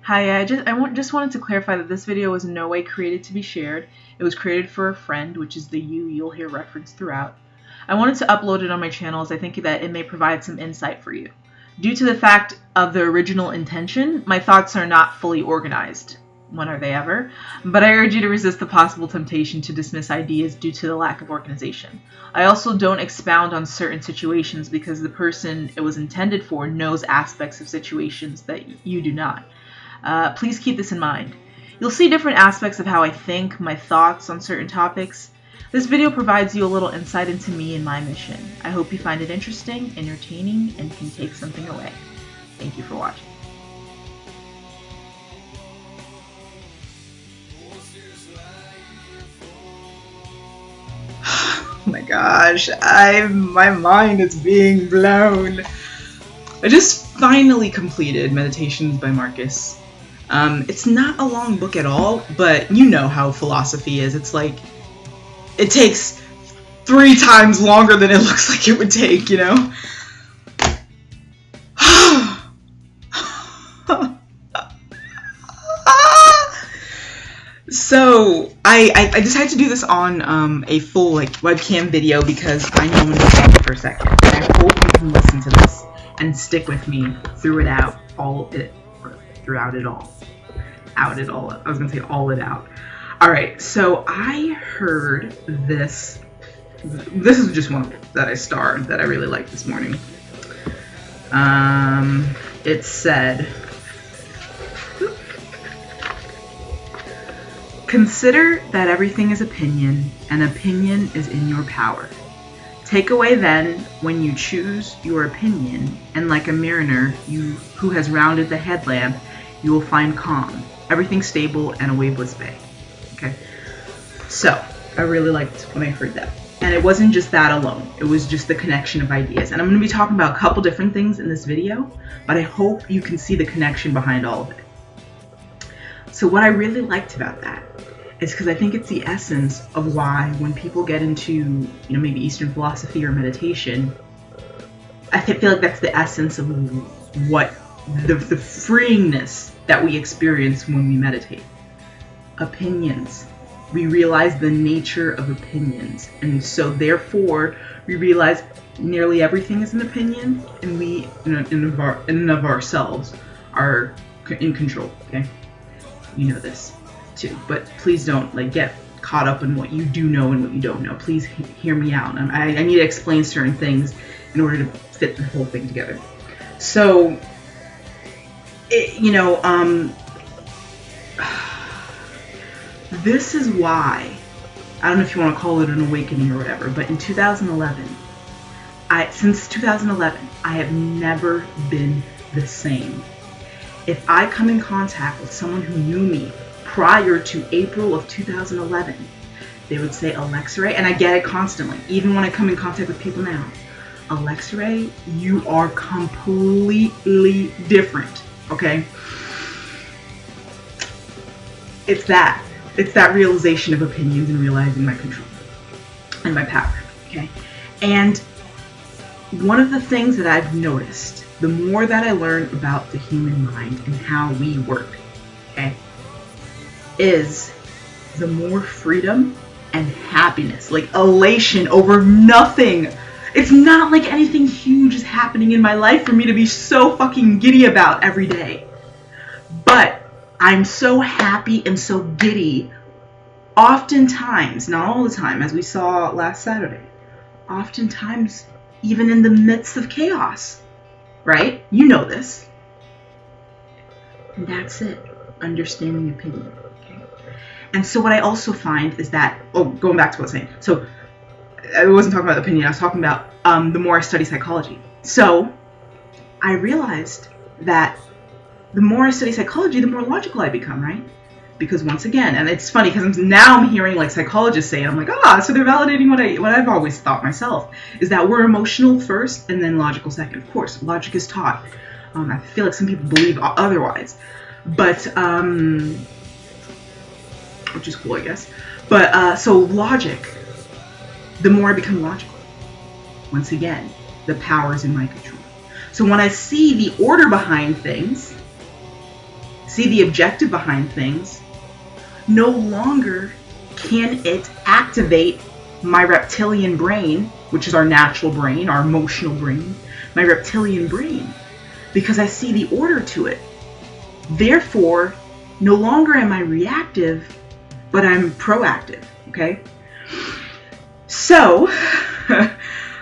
Hi, just wanted to clarify that this video was in no way created to be shared. It was created for a friend, which is the you'll hear referenced throughout. I wanted to upload it on my channel as I think that it may provide some insight for you. Due to the fact of the original intention, my thoughts are not fully organized. When are they ever? But I urge you to resist the possible temptation to dismiss ideas due to the lack of organization. I also don't expound on certain situations because the person it was intended for knows aspects of situations that you do not. Please keep this in mind. You'll see different aspects of how I think, my thoughts on certain topics. This video provides you a little insight into me and my mission. I hope you find it interesting, entertaining, and can take something away. Thank you for watching. Oh my gosh, my mind is being blown. I just finally completed Meditations by Marcus. It's not a long book at all, but you know how philosophy is. It's like, it takes 3 times longer than it looks like it would take, you know? So, I decided to do this on a full webcam video because I know I'm going to stop for a second. I hope you can listen to this and stick with me throughout it all. I was going to say all it out. Alright, so I heard this. This is just one that I starred that I really liked this morning. It said, consider that everything is opinion, and opinion is in your power. Take away then when you choose your opinion, and like a mariner who has rounded the headlamp, you will find calm, everything stable, and a waveless bay. Okay, so I really liked when I heard that. And it wasn't just that alone, it was just the connection of ideas. And I'm going to be talking about a couple different things in this video, but I hope you can see the connection behind all of it. So what I really liked about that is because I think it's the essence of why when people get into, maybe Eastern philosophy or meditation, I feel like that's the essence of what the freeingness that we experience when we meditate. Opinions. We realize the nature of opinions, and so therefore we realize nearly everything is an opinion, and we in and of ourselves are in control. Okay, you know this too, but please don't get caught up in what you do know and what you don't know. Please hear me out. I need to explain certain things in order to fit the whole thing together. So this is why, I don't know if you want to call it an awakening or whatever, but in 2011, since 2011, I have never been the same. If I come in contact with someone who knew me prior to April of 2011, they would say, Alexa Ray, and I get it constantly, even when I come in contact with people now, Alexa Ray, you are completely different, okay? It's that realization of opinions and realizing my control and my power, okay? And one of the things that I've noticed, the more that I learn about the human mind and how we work, okay, is the more freedom and happiness, elation over nothing. It's not like anything huge is happening in my life for me to be so fucking giddy about every day. But I'm so happy and so giddy, oftentimes, not all the time, as we saw last Saturday, oftentimes even in the midst of chaos, right? You know this. And that's it, understanding opinion. Okay? And so what I also find is that, going back to what I was saying, so I wasn't talking about opinion, I was talking about the more I study psychology. So I realized that the more I study psychology, the more logical I become, right? Because once again, and it's funny because now I'm hearing psychologists say, and I'm like, so they're validating what I've always thought myself, is that we're emotional first and then logical second. Of course, logic is taught. I feel like some people believe otherwise, but which is cool, I guess. But so logic, the more I become logical, once again, the power is in my control. So when I see the order behind things, see the objective behind things, no longer can it activate my reptilian brain, which is our natural brain, our emotional brain, my reptilian brain, because I see the order to it. Therefore, no longer am I reactive, but I'm proactive, okay? So,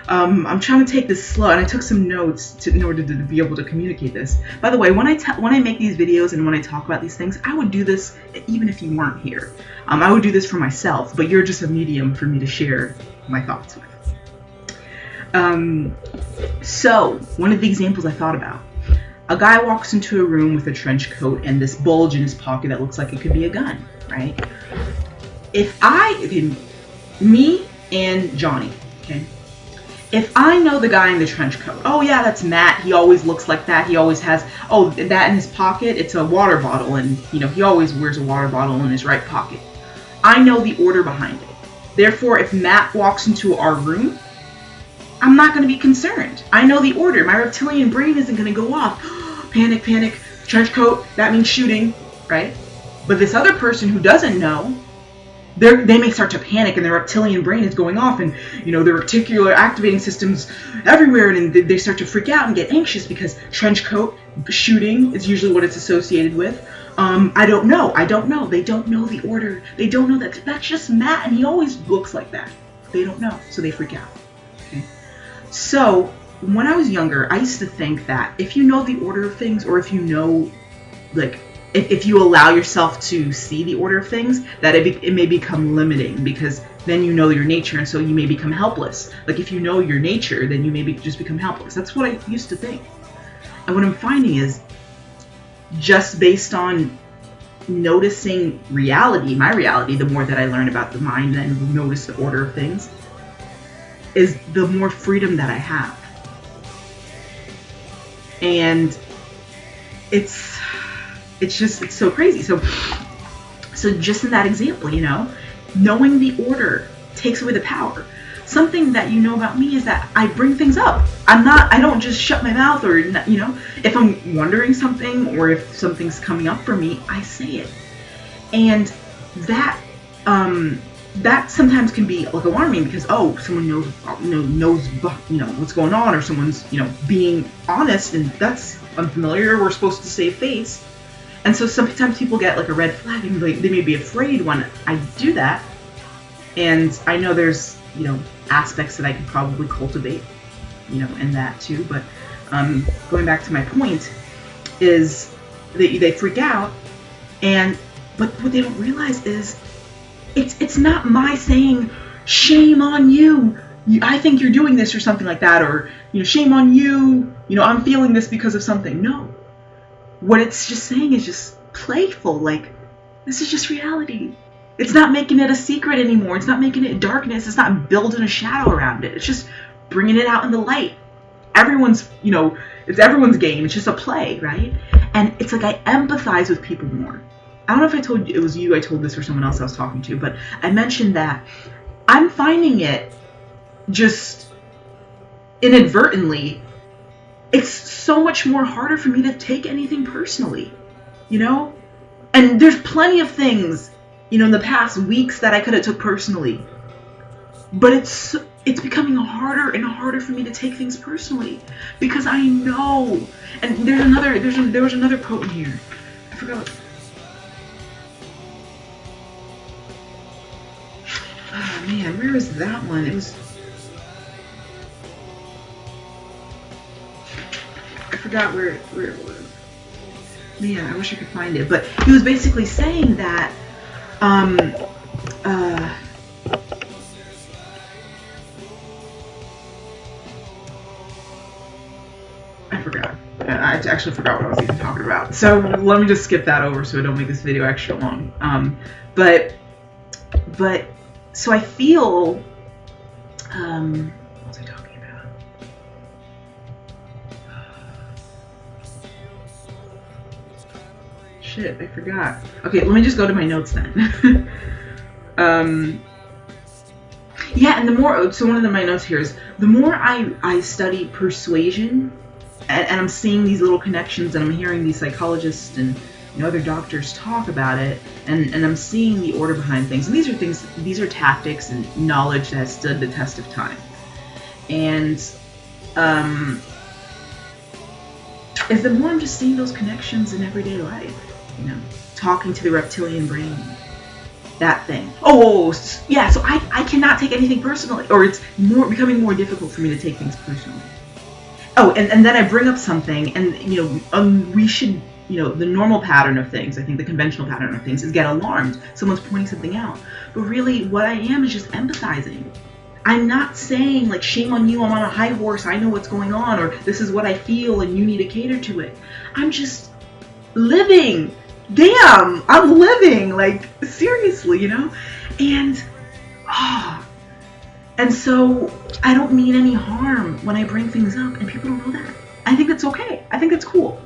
I'm trying to take this slow, and I took some notes in order to be able to communicate this. By the way, when I make these videos and when I talk about these things, I would do this even if you weren't here. I would do this for myself, but you're just a medium for me to share my thoughts with. So, one of the examples I thought about. A guy walks into a room with a trench coat and this bulge in his pocket that looks like it could be a gun, right? Me and Johnny, okay? If I know the guy in the trench coat, oh yeah, that's Matt, he always looks like that, he always has, oh, that in his pocket, it's a water bottle, and he always wears a water bottle in his right pocket. I know the order behind it. Therefore, if Matt walks into our room, I'm not going to be concerned. I know the order. My reptilian brain isn't going to go off. Panic, panic, trench coat, that means shooting, right? But this other person who doesn't know, they may start to panic and their reptilian brain is going off, and their reticular activating systems everywhere, and they start to freak out and get anxious because trench coat, shooting is usually what it's associated with. I don't know. They don't know the order. They don't know that that's just Matt and he always looks like that. They don't know, so they freak out. Okay. So when I was younger, I used to think that if you know the order of things, or if you know, like, if you allow yourself to see the order of things, that it may become limiting, because then you know your nature, and so you may become helpless. Like, if you know your nature, then you may just become helpless. That's what I used to think. And what I'm finding is, just based on noticing reality, my reality, the more that I learn about the mind and notice the order of things, is the more freedom that I have. And it's so crazy. So just in that example, knowing the order takes away the power. Something that you know about me is that I bring things up. I don't just shut my mouth, or, if I'm wondering something or if something's coming up for me, I say it. And that sometimes can be like alarming, because someone knows what's going on, or someone's being honest, and that's unfamiliar. We're supposed to save face, and so sometimes people get like a red flag, and they may be afraid when I do that. And I know there's aspects that I could probably cultivate in that too, but going back to my point is they freak out, but what they don't realize is it's not my saying, shame on you, I think you're doing this, or something like that, or shame on you, I'm feeling this because of something. No, what it's just saying is just playful, like, this is just reality. It's not making it a secret anymore. It's not making it darkness. It's not building a shadow around it. It's just bringing it out in the light. Everyone's, it's everyone's game. It's just a play, right? And it's like I empathize with people more. I don't know if I told you, it was you I told this, or someone else I was talking to, but I mentioned that I'm finding it just inadvertently, it's so much more harder for me to take anything personally, And there's plenty of things, in the past weeks that I could have took personally. But it's becoming harder and harder for me to take things personally, because I know. And there was another quote in here. I forgot. Oh man, where was that one? It was. I forgot where it was. Man, I wish I could find it. But he was basically saying that. I forgot. I actually forgot what I was even talking about. So let me just skip that over so I don't make this video extra long. But so I feel. What was I talking about? Shit, I forgot. Okay, let me just go to my notes then. Yeah, and so one of my notes here is, the more I study persuasion, and I'm seeing these little connections, and I'm hearing these psychologists and other doctors talk about it, and I'm seeing the order behind things. And these are tactics and knowledge that has stood the test of time. And is the more I'm just seeing those connections in everyday life, talking to the reptilian brain, that thing. Yeah, so I cannot take anything personally, or it's becoming more difficult for me to take things personally. And then I bring up something, and we should, the normal pattern of things, I think the conventional pattern of things is get alarmed. Someone's pointing something out. But really, what I am is just empathizing. I'm not saying, like, shame on you, I'm on a high horse, I know what's going on, or this is what I feel and you need to cater to it. I'm just living. Damn, I'm living, like, seriously, And so I don't mean any harm when I bring things up, and people don't know that. I think that's okay. I think that's cool.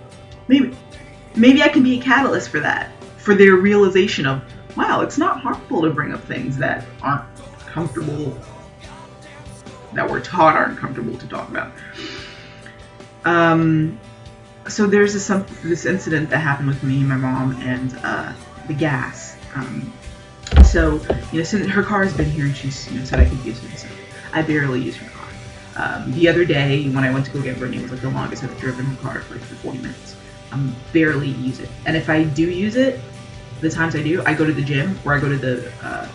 Maybe I can be a catalyst for that, for their realization of, wow, it's not harmful to bring up things that aren't comfortable, that we're taught aren't comfortable to talk about. So there's this incident that happened with me and my mom and the gas. So her car has been here, and she's said I could use it. So I barely use her car. The other day when I went to go get Brittany, it was like the longest I've driven her car for 40 minutes. Barely use it. And if I do use it, the times I do, I go to the gym or I go to the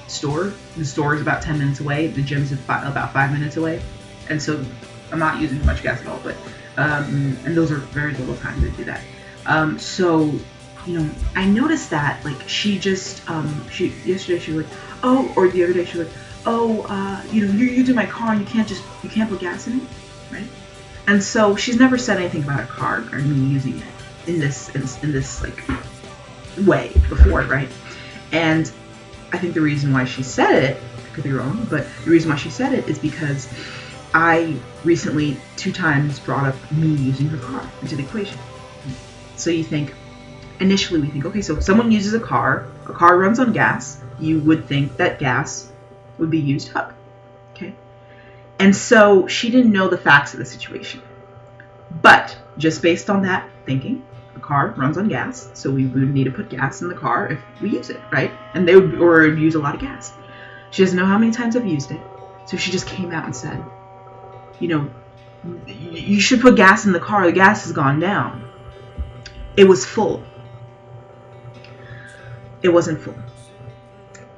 store. The store is about 10 minutes away. The gym's about 5 minutes away. And so I'm not using much gas at all, but and those are very little times I do that. So I noticed that, like, she just yesterday she was like, or the other day she was like, you're using my car and you can't put gas in it, right? And so she's never said anything about a car or me using it in this like way before, right? And I think the reason why she said it, I could be wrong, but the reason why she said it is because I recently 2 times brought up me using her car into the equation. So initially we think, okay, so if someone uses a car runs on gas, you would think that gas would be used up, okay? And so she didn't know the facts of the situation. But just based on that thinking, a car runs on gas, so we would need to put gas in the car if we use it, right? And they would use a lot of gas. She doesn't know how many times I've used it, so she just came out and said, you should put gas in the car. The gas has gone down. It was full. It wasn't full.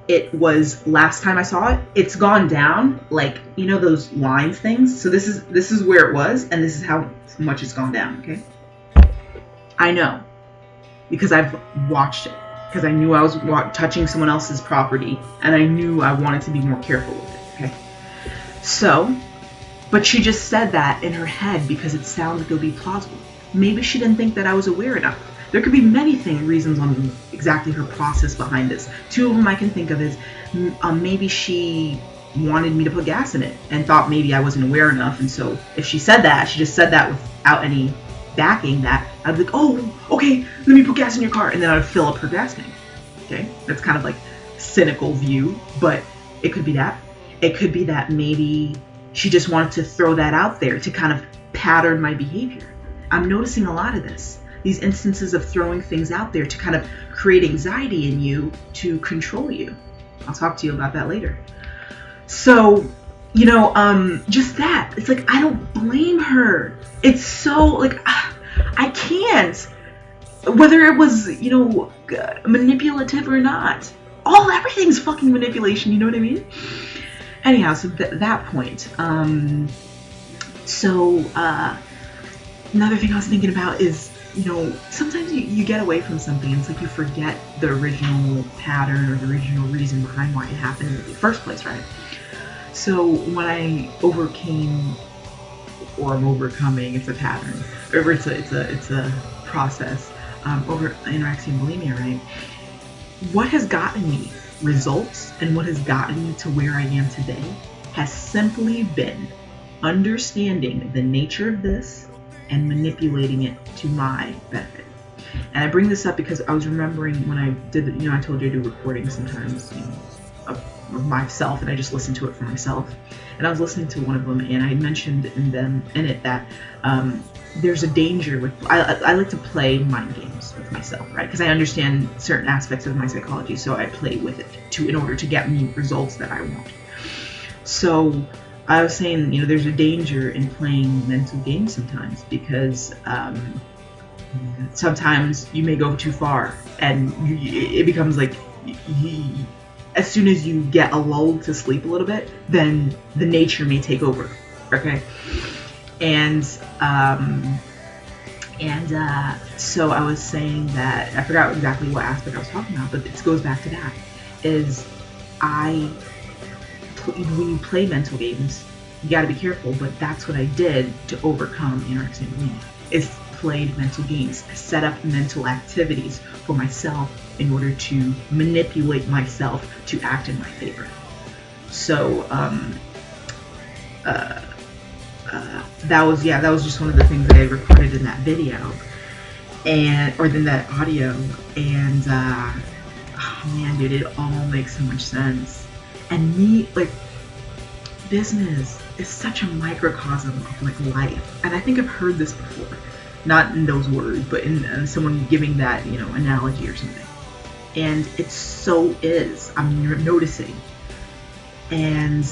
It was, last time I saw it, it's gone down, like, those lines things. So this is where it was, and this is how much it's gone down, okay? I know, because I've watched it, because I knew I was touching someone else's property, and I knew I wanted to be more careful with it, okay? So, but she just said that in her head because it sounded like it would be plausible. Maybe she didn't think that I was aware enough. There could be many reasons on exactly her process behind this. 2 of them I can think of is maybe she wanted me to put gas in it and thought maybe I wasn't aware enough. And so if she said that, she just said that without any backing, that I'd be like, oh, okay, let me put gas in your car. And then I'd fill up her gas tank. Okay, that's kind of like cynical view, but it could be that. It could be that maybe she just wanted to throw that out there to kind of pattern my behavior. I'm noticing a lot of this. These instances of throwing things out there to kind of create anxiety in you to control you. I'll talk to you about that later. So, just that. It's like, I don't blame her. It's so, like, I can't. Whether it was, manipulative or not. Everything's fucking manipulation, you know what I mean? Anyhow, so that point. Another thing I was thinking about is, sometimes you get away from something and it's like you forget the original pattern or the original reason behind why it happened in the first place, right? So when I overcame, or I'm overcoming, it's a pattern, or it's a process, over anorexia and bulimia, right? What has gotten me results and what has gotten me to where I am today has simply been understanding the nature of this and manipulating it to my benefit. And I bring this up because I was remembering when I did, I told you I do recordings sometimes, of myself, and I just listened to it for myself. And I was listening to one of them, and I mentioned in it that there's a danger with, I like to play mind games with myself, right? Because I understand certain aspects of my psychology, so I play with it in order to get me results that I want. So I was saying, there's a danger in playing mental games sometimes, because sometimes you may go too far, and it becomes like, as soon as you get a lull to sleep a little bit, then the nature may take over, okay? And so I was saying that, I forgot exactly what aspect I was talking about, but this goes back to that, is when you play mental games, you gotta be careful, but that's what I did to overcome anorexia bulimia, is played mental games. I set up mental activities for myself in order to manipulate myself to act in my favor. So that was just one of the things that I recorded in that video, or in that audio, and oh man, dude, it all makes so much sense. And me, like, business is such a microcosm of like life, and I think I've heard this before, not in those words, but in someone giving that analogy or something, and it so is. I'm noticing, and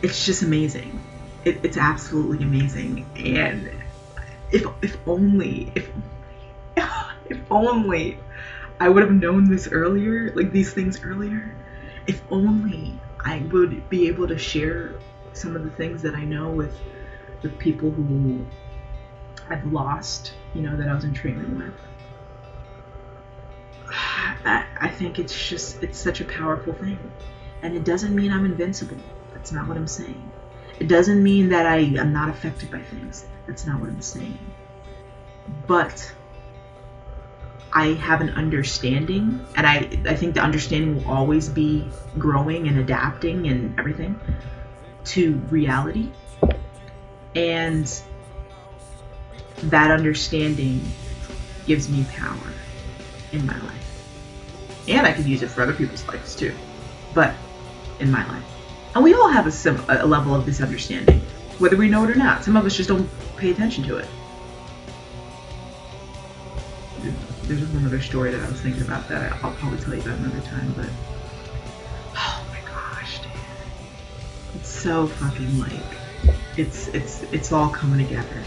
it's just amazing. It's absolutely amazing. And if only I would have known this earlier, like these things earlier. If only I would be able to share some of the things that I know with people who I've lost, that I was in treatment with. I think it's such a powerful thing. And it doesn't mean I'm invincible. That's not what I'm saying. It doesn't mean that I am not affected by things. That's not what I'm saying. But I have an understanding, and I think the understanding will always be growing and adapting and everything to reality. And that understanding gives me power in my life. And I can use it for other people's lives too, but in my life. And we all have a level of this understanding, whether we know it or not. Some of us just don't pay attention to it. There's one other story that I was thinking about that I'll probably tell you about another time, but oh my gosh, dude. It's so fucking like, it's all coming together.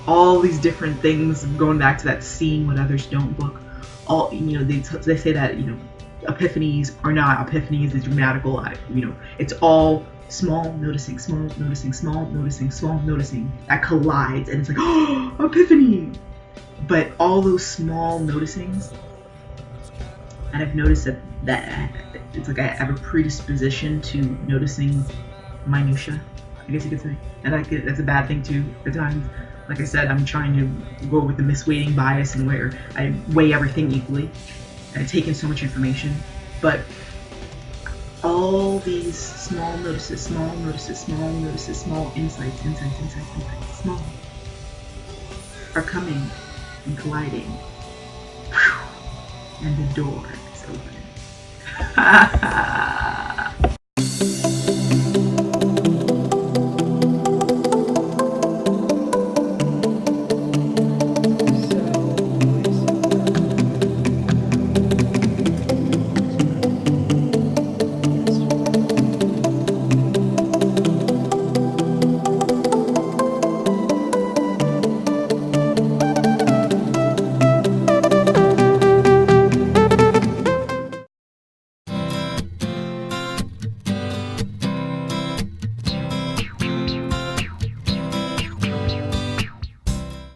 All these different things, going back to that seeing what others don't book. All, they say that, epiphanies are not epiphanies, it's grammatical, it's all small noticing, small noticing, small noticing, small noticing that collides, and it's like, oh, epiphany. But all those small noticings, and I've noticed that it's like I have a predisposition to noticing minutia, I guess you could say, and that's a bad thing too at times. Like I said, I'm trying to go with the misweighting bias, and where I weigh everything equally, and I take in so much information. But all these small notices, small notices, small notices, small insights, small, are coming and colliding, and the door is open.